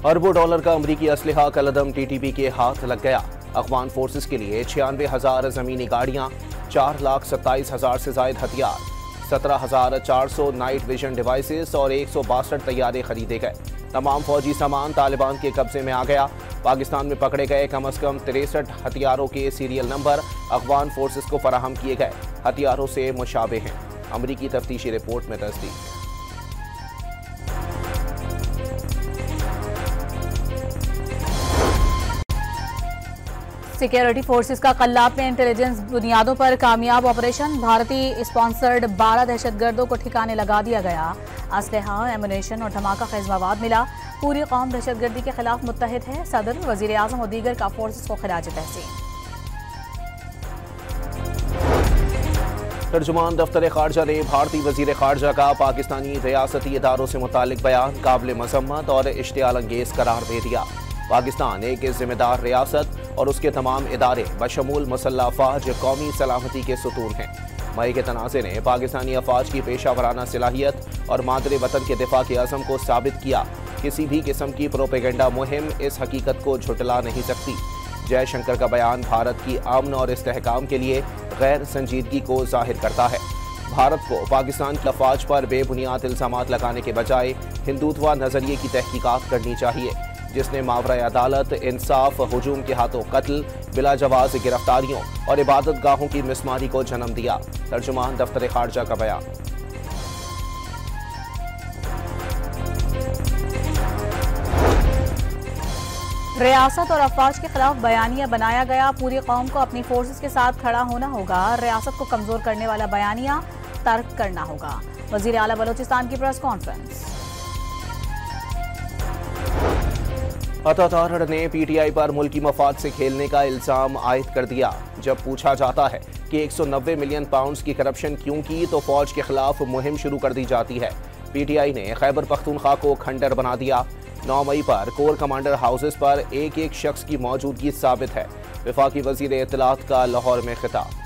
अरबों डॉलर का अमरीकी असलहा कलदम टीटीपी के हाथ लग गया। अफगान फोर्सेस के लिए 96,000 जमीनी गाड़ियां, 4,27,000 से ज्यादा हथियार, 17,400 नाइट विजन डिवाइसेस और 162 तैयारे खरीदे गए। तमाम फौजी सामान तालिबान के कब्जे में आ गया। पाकिस्तान में पकड़े गए कम अज कम 63 हथियारों के सीरियल नंबर अफगान फोर्सेस को फराहम किए गए हथियारों से मुशाबे हैं। अमरीकी तफ्तीशी रिपोर्ट में तस्दीक। सिक्योरिटी फोर्सेस का कल्लाब में इंटेलिजेंस बुनियादों पर कामयाब ऑपरेशन। भारतीय स्पॉन्सर्ड 12 दहशतगर्दों को ठिकाने लगा दिया गया। असलहा, एमुनेशन और धमाका खेज मवाद मिला। पूरी कौम दहशतगर्दी के खिलाफ मुत्तहिद है। सदर, वजीर आजम और दीगर का फोर्सेस को खिराज तहसीन। तर्जुमान दफ्तर खारजा ने भारतीय वजीर खारजा का पाकिस्तानी रियासती इदारों से मुतालिक बयान काबिल मजम्मत और इश्तियाल अंगेज करार दे दिया। पाकिस्तान एक जिम्मेदार रियासत और उसके तमाम इदारे बशमूल मुसल्लह अफवाज कौमी सलामती के सुतून हैं। मई के तनाज़े ने पाकिस्तानी अफवाज की पेशा वराना सलाहियत और मादरे वतन के दिफा के अज़म को साबित किया। किसी भी किस्म की प्रोपेगेंडा मुहिम इस हकीकत को झुटला नहीं सकती। जयशंकर का बयान भारत की अमन और इस्तेहकाम के लिए गैर संजीदगी को जाहिर करता है। भारत को पाकिस्तान की अफवाज पर बेबुनियाद इल्जामात लगाने के बजाय हिंदुत्व नजरिए की तहकीकात करनी चाहिए, जिसने मावरा अदालत, इंसाफ, हुजूम के हाथों कत्ल, बिला जवाज गिरफ्तारियों और इबादत गाहों की मिसमारी को जन्म दिया। तर्जुमान दफ्तर खारजा का बयान। रियासत और अफवाज के खिलाफ बयानिया बनाया गया। पूरी कौम को अपनी फोर्सेस के साथ खड़ा होना होगा। रियासत को कमजोर करने वाला बयानिया तर्क करना होगा। वजीर आला बलोचिस्तान की प्रेस कॉन्फ्रेंस। अता तारड़ ने पीटीआई पर मुल्की मफाद से खेलने का इल्जाम आयद कर दिया। जब पूछा जाता है कि 190 मिलियन पाउंड्स की करप्शन क्यों की, तो फौज के खिलाफ मुहिम शुरू कर दी जाती है। पीटीआई ने खैबर पख्तूनख्वा को खंडर बना दिया। 9 मई पर कोर कमांडर हाउसेस पर एक एक शख्स की मौजूदगी साबित है। वफाकी वजीर इत्तलात का लाहौर में खिताब।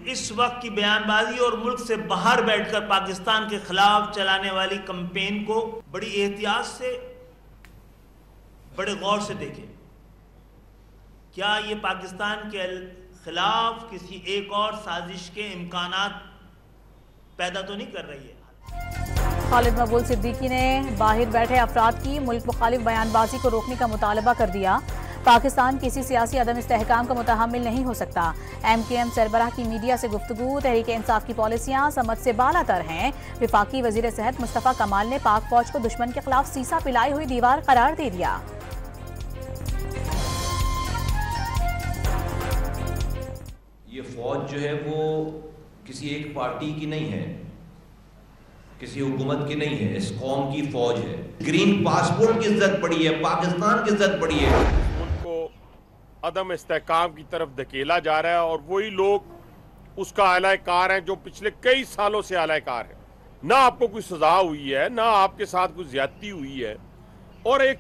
इस वक्त की बयानबाजी और मुल्क से बाहर बैठकर पाकिस्तान के खिलाफ चलाने वाली कैंपेन को बड़ी एहतियात से, बड़े गौर से देखें। क्या ये पाकिस्तान के खिलाफ किसी एक और साजिश के इम्कानात पैदा तो नहीं कर रही है? खालिद मकबूल सिद्दीकी ने बाहर बैठे अफराद की मुल्क मुखालिफ बयानबाजी को रोकने का मुतालबा कर दिया। पाकिस्तान किसी सियासी अदम इस्तेहकाम का मुतहम्मिल नहीं हो सकता। MKM सरबराह की मीडिया से गुफ्तगू। तहरीक इंसाफ की पॉलिसियां समझ से बालातर हैं। विफाकी वजीर सेहत मुस्तफ़ा कमाल ने पाक फौज को दुश्मन के खिलाफ सीसा पिलाई हुई दीवार करार दे दिया। ये फौज जो है वो किसी एक पार्टी की नहीं है, किसी हुकूमत की नहीं है, इस कौम की फौज है। ग्रीन पासपोर्ट की इज्जत पड़ी है, पाकिस्तान की इज्जत पड़ी है। उनको अदम इस्तेहकाम की तरफ धकेला जा रहा है और वही लोग उसका आलाकार हैं जो पिछले कई सालों से आलाकार है। ना आपको कोई सजा हुई है, ना आपके साथ कोई ज्यादती हुई है, और एक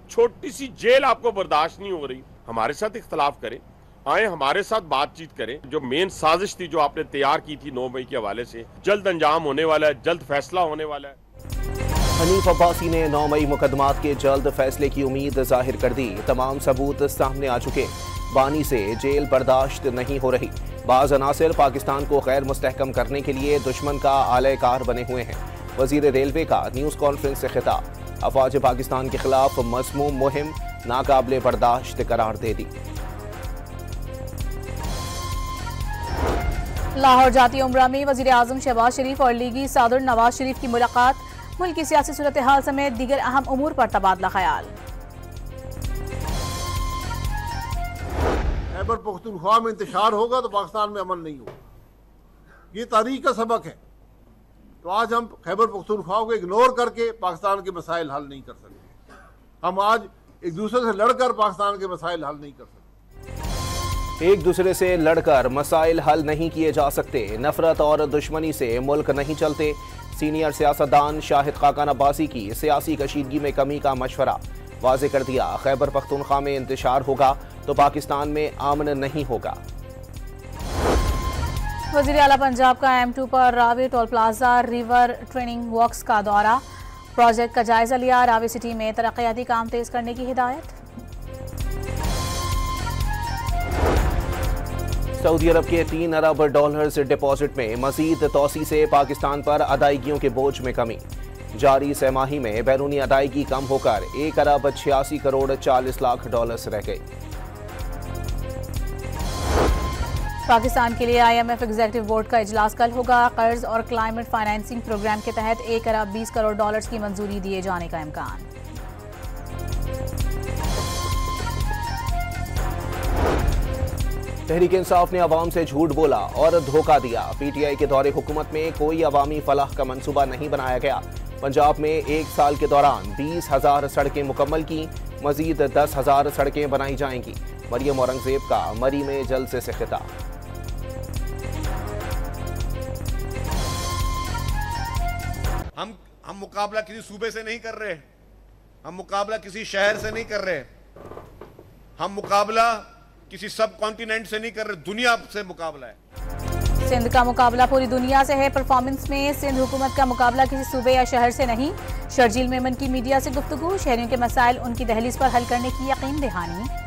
छोटी सी जेल आपको बर्दाश्त नहीं हो रही। हमारे साथ इख्तलाफ करें, आए हमारे साथ बातचीत करें। जो मेन साजिश थी जो आपने तैयार की थी 9 मई के हवाले से, जल्द अंजाम होने वाला है, जल्द फैसला होने वाला है। हनीफ अब्बासी ने 9 मई मुकदमात के जल्द फैसले की उम्मीद जाहिर कर दी। तमाम सबूत सामने आ चुके। बानी से जेल बर्दाश्त नहीं हो रही। बाज़ अनासिर पाकिस्तान को गैर मुस्तहकम करने के लिए दुश्मन का आलयकार बने हुए हैं। वजीर रेलवे का न्यूज़ कॉन्फ्रेंस से खिताब। अफवाज पाकिस्तान के खिलाफ मज़मूम मुहिम नाकाबिले बर्दाश्त करार दे दी। लाहौर जाती उम्रा में वजीर आजम शहबाज शरीफ और लीगी सदर नवाज शरीफ की मुलाकात। मुल्क की सियासी सूरत हाल समेत दीगर अहम उमूर पर तबादला ख्याल। खैबर पख्तूनख्वा में इंतशार होगा तो पाकिस्तान में अमन नहीं होगा। ये तारीख का सबक है। तो आज हम खैबर पख्तूनख्वा को इग्नोर करके पाकिस्तान के मसाइल हल नहीं कर सकते। हम आज एक दूसरे से लड़कर पाकिस्तान के मसाइल हल नहीं कर सकते। एक दूसरे से लड़कर मसाइल हल नहीं किए जा सकते। नफरत और दुश्मनी से मुल्क नहीं चलते। सीनियर सियासतदान शाहिद खाकान अब्बासी की सियासी कशीदगी में कमी का मशवरा। वाज़ेह कर दिया, खैबर पख्तूनख्वा में इंतशार होगा तो पाकिस्तान में अमन नहीं होगा। वज़ीर आला पंजाब का M2 पर Ravi toll plaza river training works का दौरा, प्रोजेक्ट का जायजा लिया। रावी सिटी में तरक्याती काम तेज करने की हिदायत। सऊदी अरब के 3 अरब डॉलर्स डिपॉजिट में मजीद तोसी से पाकिस्तान पर अदायगियों के बोझ में कमी। जारी सहमाही में बैरूनी अदायगी कम होकर 1 अरब 86 करोड़ 40 लाख डॉलर्स रह गई। पाकिस्तान के लिए IMF एग्जीक्यूटिव बोर्ड का इजलास कल होगा। कर्ज और क्लाइमेट फाइनेंसिंग प्रोग्राम के तहत 1 अरब 20 करोड़ डॉलर्स की मंजूरी दिए जाने का इम्कान। तहरीक इंसाफ ने अवाम से झूठ बोला और धोखा दिया। PTI के दौरे हुकूमत में कोई अवामी फलाह का मंसूबा नहीं बनाया गया। पंजाब में 1 साल के दौरान 20,000 सड़कें मुकम्मल की, मजीद 10,000 सड़कें बनाई जाएंगी। मरियम औरंगजेब का मरी में जलसे से खिताब। हम मुकाबला किसी सूबे से नहीं कर रहे, हम मुकाबला किसी शहर से नहीं कर रहे, हम मुकाबला किसी सब कॉन्टिनेंट से नहीं कर रहे, दुनिया से मुकाबला है। सिंध का मुकाबला पूरी दुनिया से है। परफॉर्मेंस में सिंध हुकूमत का मुकाबला किसी सूबे या शहर से नहीं। शर्जील मेमन की मीडिया से गुफ्तगू, शहरियों के मसाइल उनकी दहलीज पर हल करने की यकीन दहानी।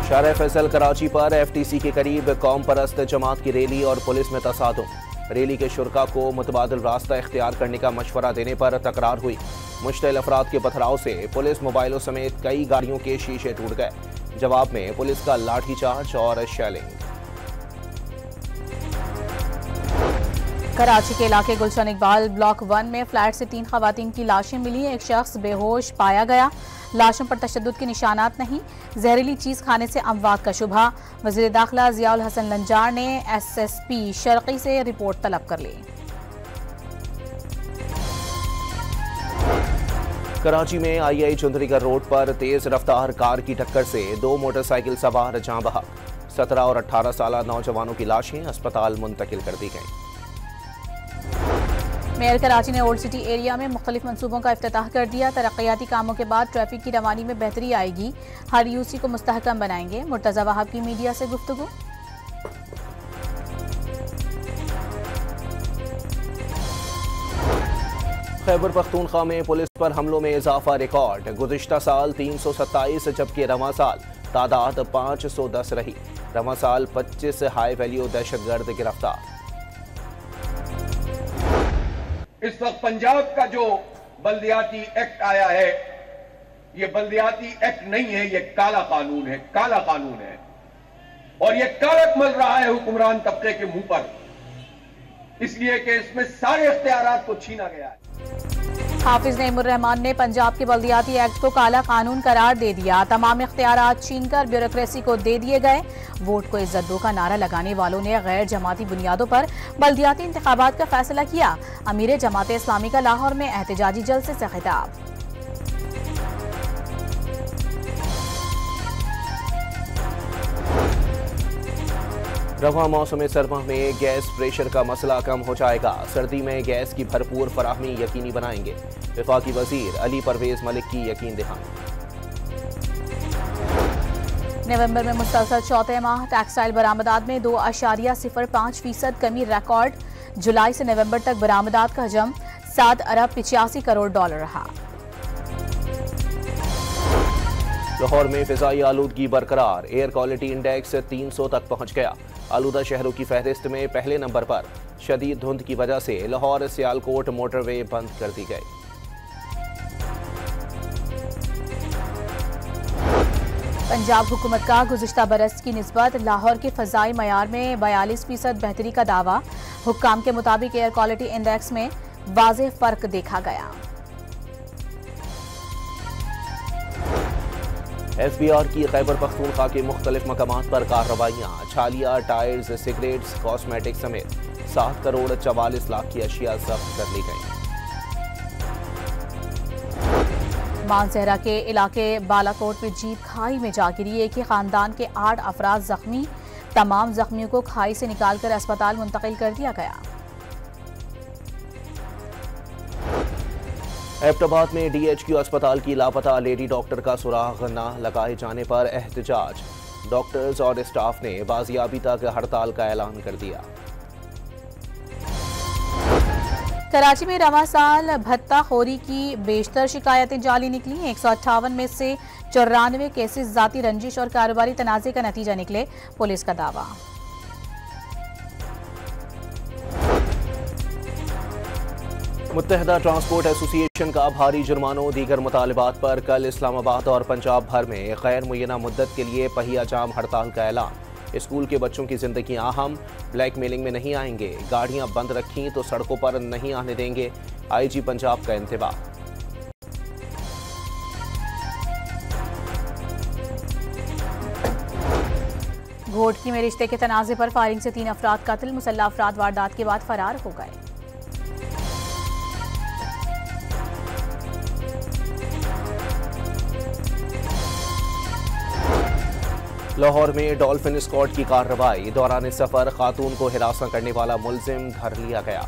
शाह फैसल कराची पर FTC के करीब कौम परस्त जमात की रैली और पुलिस में तसादुम। रैली के शुरका को मुतबादिल रास्ता इख्तियार करने का मशवरा देने पर तकरार हुई। मुश्तिल अफराद के पथराव से पुलिस मोबाइलों समेत कई गाड़ियों के शीशे टूट गए। जवाब में पुलिस का लाठीचार्ज और शेलिंग। कराची के इलाके गुलशन इकबाल ब्लॉक 1 में फ्लैट से 3 खवातीन की लाशें मिली। एक शख्स बेहोश पाया गया। लाशों पर तशद्दुद के निशानात नहीं। जहरीली चीज खाने से अमवात का शुबहा। वज़ीर दाखिला ज़ियाउल हसन लंजार ने SSP शर्की से रिपोर्ट तलब कर ली। कराची में II चुंदरीगढ़ रोड पर तेज रफ्तार कार की टक्कर से 2 मोटरसाइकिल सवार जाँ बहक। 17 और 18 साल नौजवानों की लाशें अस्पताल मुंतकिल कर दी गईं। मेयर कराची ने ओल्ड सिटी एरिया में मुख्तलिफ मंसूबों का इफ्तिताह कर दिया। तरक्याती कामों के बाद ट्रैफिक की रवानी में बेहतरी आएगी। हर UC को मुस्तहकम बनाएंगे। मुर्तज़ा वहाब की मीडिया से गुफ्तगू। खैबर पख्तूनख्वा में पुलिस पर हमलों में इजाफा रिकॉर्ड। गुज़िश्ता साल 327 जबकि रवा साल तादाद 510 रही। रवा साल 25 हाई वैल्यू दहशतगर्द गिरफ्तार। इस वक्त पंजाब का जो बल्दियाती एक्ट आया है, ये बल्दियाती एक्ट नहीं है, ये काला कानून है, काला कानून है। और ये कारक मल रहा है हुक्मरान तबके के मुंह पर, इसलिए कि इसमें सारे इख्तियारात को छीना गया है। हाफिज नईमुर रहमान ने पंजाब के बल्दियाती एक्ट को काला कानून करार दे दिया। तमाम इख्तियारात छीनकर ब्यूरोक्रेसी को दे दिए गए। वोट को इज्जत दो का नारा लगाने वालों ने गैर जमाती बुनियादों पर बल्दियाती इंतखाबात का फैसला किया। अमीर जमात इस्लामी का लाहौर में एहतजाजी जलसे से खिताब। रवा मौसम सरमा में गैस प्रेशर का मसला कम हो जाएगा। सर्दी में गैस की भरपूर फराहमी यकीनी बनाएंगे। वफाकी वजीर अली परवेज मलिक की यकीन दहानी। नवंबर में मुसलसल चौथे माह टेक्सटाइल बरामदात में 2.05% कमी रिकॉर्ड। जुलाई से नवंबर तक बरामदात का हजम 7 अरब 85 करोड़ डॉलर रहा। लाहौर में फिजाई आलूदगी बरकरार। एयर क्वालिटी इंडेक्स 300 तक पहुंच गया। आलूदा शहरों की फहरिस्त में पहले नंबर पर। शदीद धुंध की वजह से लाहौर सियालकोट मोटरवे बंद कर दी गई। पंजाब हुकूमत का गुज़िश्ता बरस की निस्बत लाहौर के फ़ज़ाई मयार में 42% बेहतरी का दावा। हुक्काम के मुताबिक एयर क्वालिटी इंडेक्स में वाज़ेह फ़र्क देखा गया। FBR की खैबर पख्तूनख्वा के मुख्तलिफ मकामात पर कार्रवाइयाँ। छालिया, टायर्स, सिगरेट्स, कॉस्मेटिक समेत 7 करोड़ 44 लाख की अशिया जब्त कर ली गई। मानसहरा के इलाके बालाकोट में जीप खाई में जा गिरी। एक ही खानदान के 8 अफराद जख्मी। तमाम जख्मियों को खाई से निकालकर अस्पताल मुंतकिल कर दिया गया। एबटाबाद में DHQ अस्पताल की लापता लेडी डॉक्टर का सुराग न लगाए जाने पर एहतजाज। डॉक्टर्स और स्टाफ ने बाजियाबी तक हड़ताल का ऐलान कर दिया। कराची में रवा साल भत्ता खोरी की बेशतर शिकायतें जाली निकली। 158 में से 94 केसेस जाती रंजिश और कारोबारी तनाज़े का नतीजा निकले, पुलिस का दावा। मुत्तहिदा ट्रांसपोर्ट एसोसिएशन का भारी जुर्मानों दीगर मुतालबात पर कल इस्लामाबाद और पंजाब भर में गैर मुय्यना मुद्दत के लिए पहिया जाम हड़ताल का ऐलान। स्कूल के बच्चों की जिंदगियां अहम, ब्लैकमेलिंग में नहीं आएंगे, गाड़ियां बंद रखी तो सड़कों पर नहीं आने देंगे, IG पंजाब का इंतबाह। घोटकी में रिश्ते के तनाज़े पर फायरिंग से 3 अफराद कत्ल, मुसल्लह अफराद वारदात के बाद फरार हो गए। लाहौर में डॉल्फिन स्क्वाड की कार्रवाई, दौरान सफर खातून को हिरासत करने वाला मुलजिम घर लिया गया।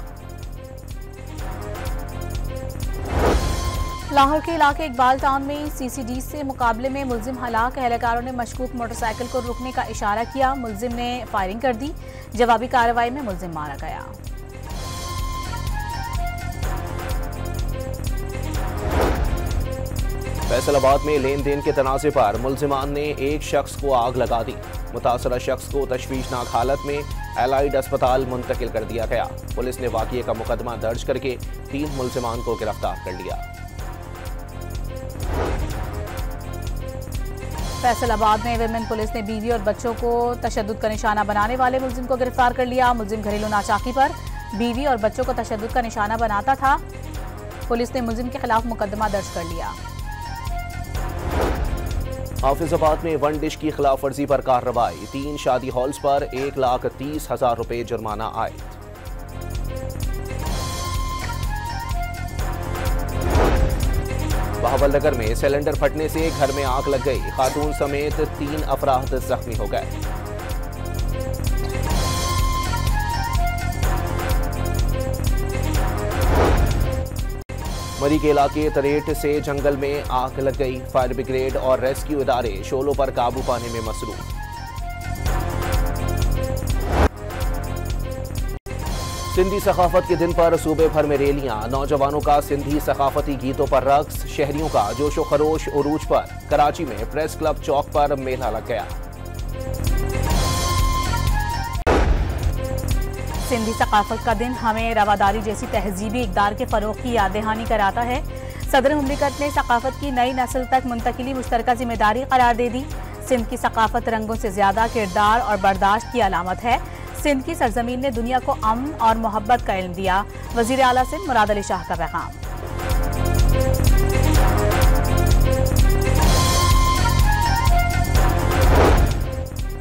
लाहौर के इलाके इकबाल टाउन में CCD से मुकाबले में मुलजिम हलाक, एहलकारों ने मशकूक मोटरसाइकिल को रुकने का इशारा किया, मुलजिम ने फायरिंग कर दी, जवाबी कार्रवाई में मुलजिम मारा गया। फैसलाबाद में लेन देन के तनाज़े पर मुलजिमान ने एक शख्स को आग लगा दी, मुतासरा शख्स को तशवीशनाक हालत में एलाइड अस्पताल मुंतकिल कर दिया गया। पुलिस ने वाक़ये का मुकदमा दर्ज करके 3 मुलजिमान को गिरफ्तार कर लिया। फैसलाबाद में विमेन पुलिस ने बीवी और बच्चों को तशद्दुद का निशाना बनाने वाले मुलजिम को गिरफ्तार कर लिया। मुलजिम घरेलू नाचाकी पर बीवी और बच्चों को तशद्दुद का निशाना बनाता था। पुलिस ने मुलजिम के खिलाफ मुकदमा दर्ज कर लिया। हाफिजाबाद में 1 डिश की खिलाफ वर्जी पर कार्रवाई, 3 शादी हॉल्स पर 1,30,000 रुपए जुर्माना आयद। बहावलनगर में सिलेंडर फटने से घर में आग लग गई, खातून समेत 3 अफराद जख्मी हो गए। मरी के इलाके तरेट से जंगल में आग लग गई, फायर ब्रिगेड और रेस्क्यू इदारे शोलों पर काबू पाने में मसरूफ। सिंधी सकाफत के दिन पर सूबे भर में रैलियां, नौजवानों का सिंधी सकाफती गीतों पर रक्स, शहरियों का जोशो खरोश उरूज पर। कराची में प्रेस क्लब चौक पर मेला लग गया। सिंधी सकाफत का दिन हमें रवादारी जैसी तहजीबी इक़दार के फ़रोग़ की याद दहानी कराता है। सदर मुमलिकत ने सकाफत की नई नस्ल तक मुंतकिली मुश्तरका जिम्मेदारी करार दे दी। सिंध की सकाफत रंगों से ज़्यादा किरदार और बर्दाश्त की अलामत है। सिंध की सरजमीन ने दुनिया को अमन और मोहब्बत का इल्म दिया। वज़ीर आला सिंध मुराद अली शाह का पैगाम।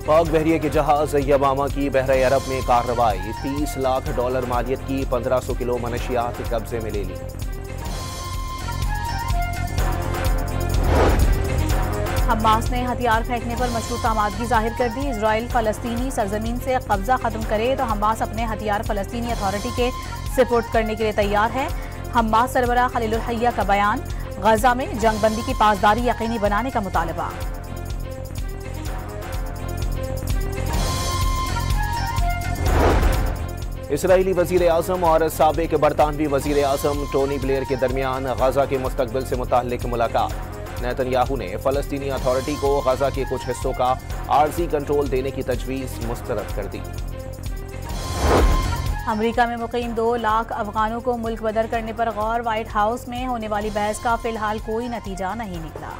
पाक बहरिया के जहाज यमामा की बहरे अरब में कार्रवाई, $30 लाख मालियत की 1500 किलो मनशियात कब्जे में ले ली। हमास ने हथियार फेंकने पर मशरूत आमादगी जाहिर कर दी। इजराइल फलस्तीनी सरजमीन से कब्जा खत्म करे तो हमास अपने हथियार फलस्तीनी अथॉरिटी के सपोर्ट करने के लिए तैयार है। हमास सरबराह खलीलुल हय्या का बयान, गजा में जंगबंदी की पासदारी यकीनी बनाने का मुतालबा। इसराइली वजीर आज़म और साबिक बरतानवी वजीर आज़म टोनी ब्लेयर के दरमियान गजा के मुस्तकबिल से मुताल्लिक मुलाकात। नेतन्याहू ने फलस्तीनी अथॉरिटी को गजा के कुछ हिस्सों का आर्जी कंट्रोल देने की तजवीज़ मुस्तरद कर दी। अमेरिका में मुकीम 2 लाख अफगानों को मुल्क बदर करने पर गौर, व्हाइट हाउस में होने वाली बहस का फिलहाल कोई नतीजा नहीं निकला।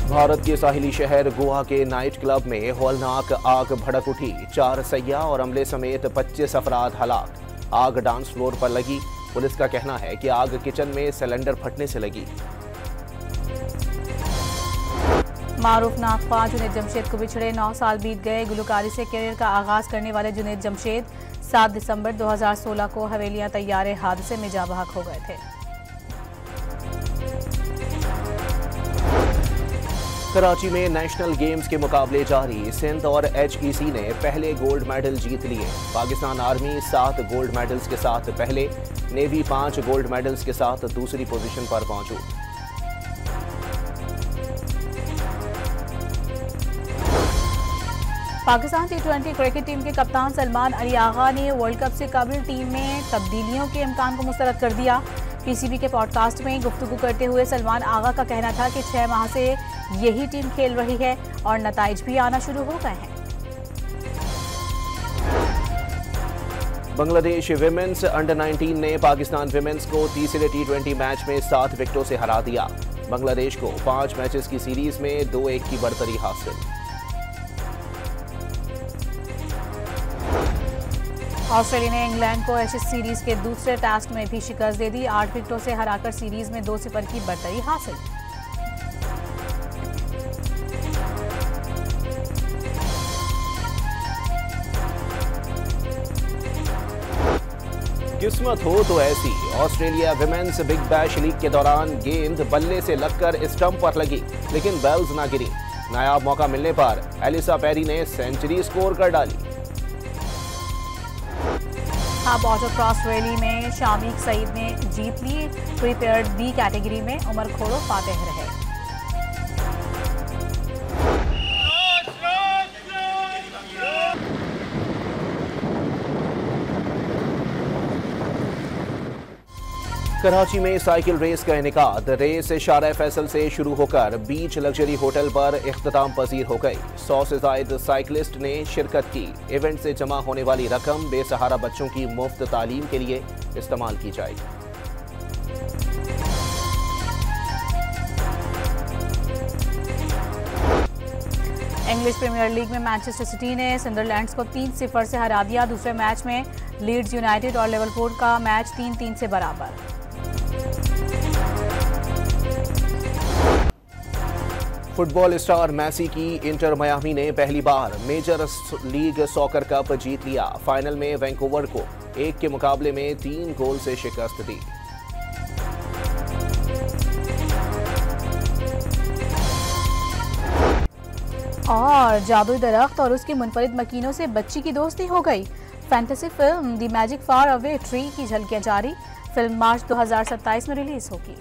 भारत के साहिली शहर गोवा के नाइट क्लब में हौलनाक आग भड़क उठी, 4 सय्याह और अमले समेत 25 अफराद हलाक। आग डांस फ्लोर पर लगी। पुलिस का कहना है कि आग किचन में सिलेंडर फटने से लगी। मारूफ नागफा जुनैद जमशेद को बिछड़े 9 साल बीत गए। गुलकारी से करियर का आगाज करने वाले जुनैद जमशेद 7 दिसंबर 2016 को हवेलियां तैयारे हादसे में जाँ बहक हो गए थे। कराची में नेशनल गेम्स के मुकाबले जारी। सिंध और HEC ने पहले गोल्ड मेडल जीत लिए। पाकिस्तान आर्मी 7 गोल्ड मेडल्स के साथ पहले, नेवी 5 गोल्ड मेडल्स के साथ दूसरी पोजीशन पर मौजूद। पाकिस्तान T20 क्रिकेट टीम के कप्तान सलमान अली आगा ने वर्ल्ड कप से कबल टीम में तब्दीलियों के इम्कान को मुस्तरद कर दिया। PCB के पॉडकास्ट में गुफ्तगू करते हुए सलमान आगा का कहना था कि 6 माह से यही टीम खेल रही है और नताइज भी आना शुरू हो गए हैं। बांग्लादेश विमेंस अंडर-19 ने पाकिस्तान विमेंस को तीसरे T20 मैच में 7 विकेटों से हरा दिया। बांग्लादेश को 5 मैचेस की सीरीज में 2-1 की बढ़तरी हासिल। ऑस्ट्रेलिया ने इंग्लैंड को एशेज सीरीज के दूसरे टेस्ट में भी शिकस्त दे दी। 8 विकेटों से हराकर सीरीज में 2-0 की बढ़तरी हासिल। किस्मत हो तो ऐसी। Australia women's big bash league के दौरान गेंद बल्ले से लगकर स्टंप पर लगी, लेकिन बेल्स ना गिरी। नायाब मौका मिलने पर एलिसा पेरी ने सेंचुरी स्कोर कर डाली। अब ऑटोक्रॉस रैली में शामिक सईद ने जीत ली। प्रीपेयर्ड B कैटेगरी में उमर खोड़ो फातेह रहे। कराची में साइकिल रेस का इनेकाद। रेस शारा फैसल से शुरू होकर बीच लग्जरी होटल पर इख्तिताम पजीर हो गई। 100 से जायद साइकिलिस्ट ने शिरकत की। इवेंट से जमा होने वाली रकम बेसहारा बच्चों की मुफ्त तालीम के लिए इस्तेमाल की जाएगी। इंग्लिश प्रीमियर लीग में मैनचेस्टर सिटी ने सनडरलैंड्स को 3-0 से हरा दिया। दूसरे मैच में लीड्स यूनाइटेड और लिवरपूल का मैच 3-3 से बराबर। फुटबॉल स्टार मेसी की इंटर मियामी ने पहली बार मेजर लीग सॉकर कप जीत लिया। फाइनल में वैंकूवर को 1 के मुकाबले में 3 गोल से शिकस्त दी। और जादुई दरख्त और उसके मुनफरिद मकीनों से बच्ची की दोस्ती हो गई। Fantasy film the magic far away tree की झलकियां जारी। फिल्म मार्च 2027 में रिलीज होगी।